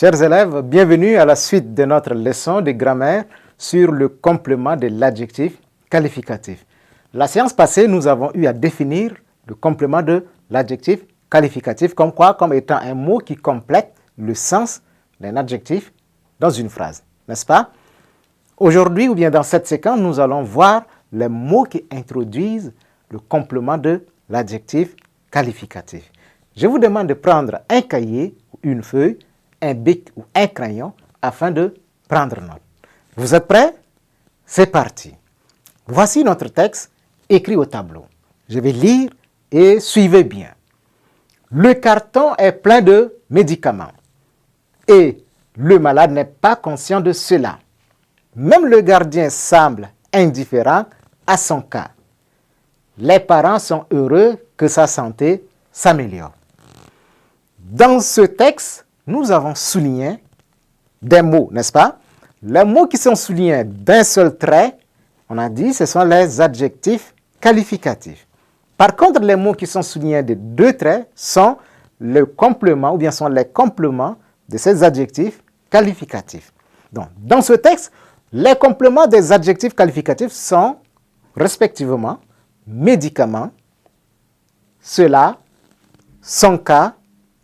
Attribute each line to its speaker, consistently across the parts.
Speaker 1: Chers élèves, bienvenue à la suite de notre leçon de grammaire sur le complément de l'adjectif qualificatif. La séance passée, nous avons eu à définir le complément de l'adjectif qualificatif comme quoi? Comme étant un mot qui complète le sens d'un adjectif dans une phrase, n'est-ce pas? Aujourd'hui, ou bien dans cette séquence, nous allons voir les mots qui introduisent le complément de l'adjectif qualificatif. Je vous demande de prendre un cahier ou une feuille, un bic ou un crayon afin de prendre note. Vous êtes prêts? C'est parti. Voici notre texte écrit au tableau. Je vais lire et suivez bien. Le carton est plein de médicaments et le malade n'est pas conscient de cela. Même le gardien semble indifférent à son cas. Les parents sont heureux que sa santé s'améliore. Dans ce texte, nous avons souligné des mots, n'est-ce pas? Les mots qui sont soulignés d'un seul trait, on a dit, ce sont les adjectifs qualificatifs. Par contre, les mots qui sont soulignés de deux traits sont le complément ou bien sont les compléments de ces adjectifs qualificatifs. Donc, dans ce texte, les compléments des adjectifs qualificatifs sont respectivement médicament, cela, son cas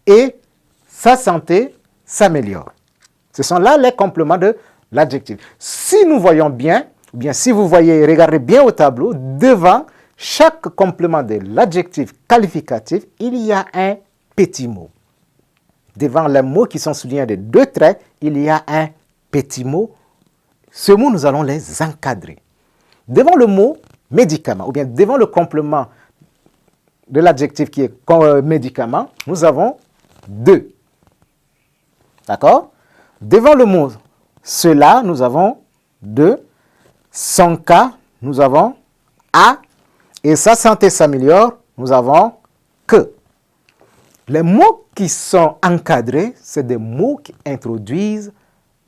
Speaker 1: et sa santé s'améliore. Ce sont là les compléments de l'adjectif. Si nous voyons bien, ou bien si vous voyez, regardez bien au tableau, devant chaque complément de l'adjectif qualificatif, il y a un petit mot. Devant les mots qui sont soulignés de deux traits, il y a un petit mot. Ce mot, nous allons les encadrer. Devant le mot médicament, ou bien devant le complément de l'adjectif qui est médicament, nous avons deux. D'accord? Devant le mot cela, nous avons deux. Son cas, nous avons a. Et sa santé s'améliore, nous avons que. Les mots qui sont encadrés, c'est des mots qui introduisent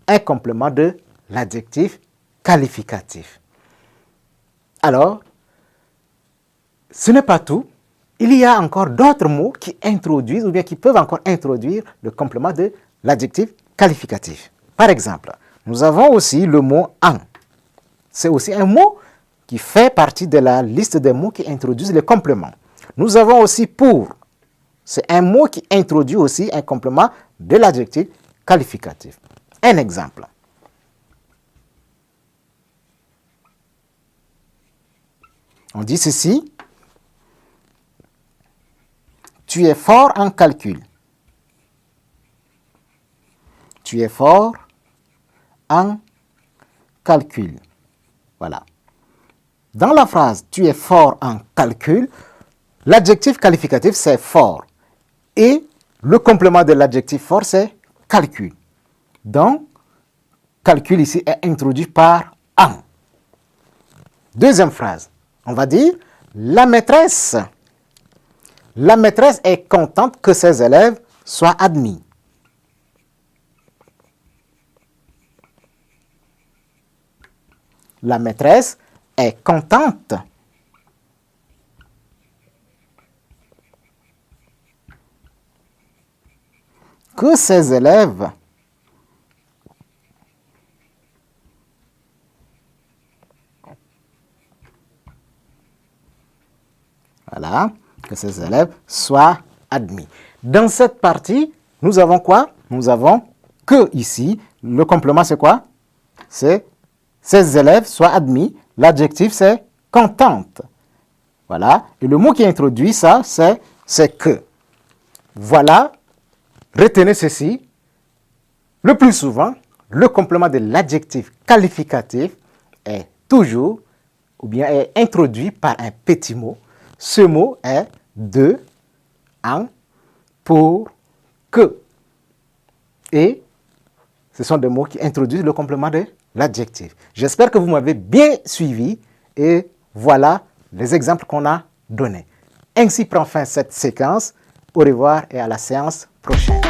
Speaker 1: un complément de l'adjectif qualificatif. Alors, ce n'est pas tout. Il y a encore d'autres mots qui introduisent ou bien qui peuvent encore introduire le complément de l'adjectif qualificatif. Par exemple, nous avons aussi le mot en. C'est aussi un mot qui fait partie de la liste des mots qui introduisent les compléments. Nous avons aussi pour. C'est un mot qui introduit aussi un complément de l'adjectif qualificatif. Un exemple. On dit ceci. Tu es fort en calcul. Tu es fort en calcul. Voilà. Dans la phrase « tu es fort en calcul », l'adjectif qualificatif c'est « fort » et le complément de l'adjectif « fort » c'est « calcul ». Donc, calcul ici est introduit par « en ». Deuxième phrase, on va dire « la maîtresse est contente que ses élèves soient admis ». La maîtresse est contente que ses élèves soient admis. Dans cette partie, nous avons quoi? Nous avons que ici. Le complément, c'est quoi? C'est ces élèves soient admis. L'adjectif, c'est contente. Voilà. Et le mot qui introduit ça, c'est que. Voilà. Retenez ceci. Le plus souvent, le complément de l'adjectif qualificatif est toujours, ou bien est introduit par un petit mot. Ce mot est de, en, pour, que. Et ce sont des mots qui introduisent le complément de l'adjectif. J'espère que vous m'avez bien suivi et voilà les exemples qu'on a donnés. Ainsi prend fin cette séquence. Au revoir et à la séance prochaine.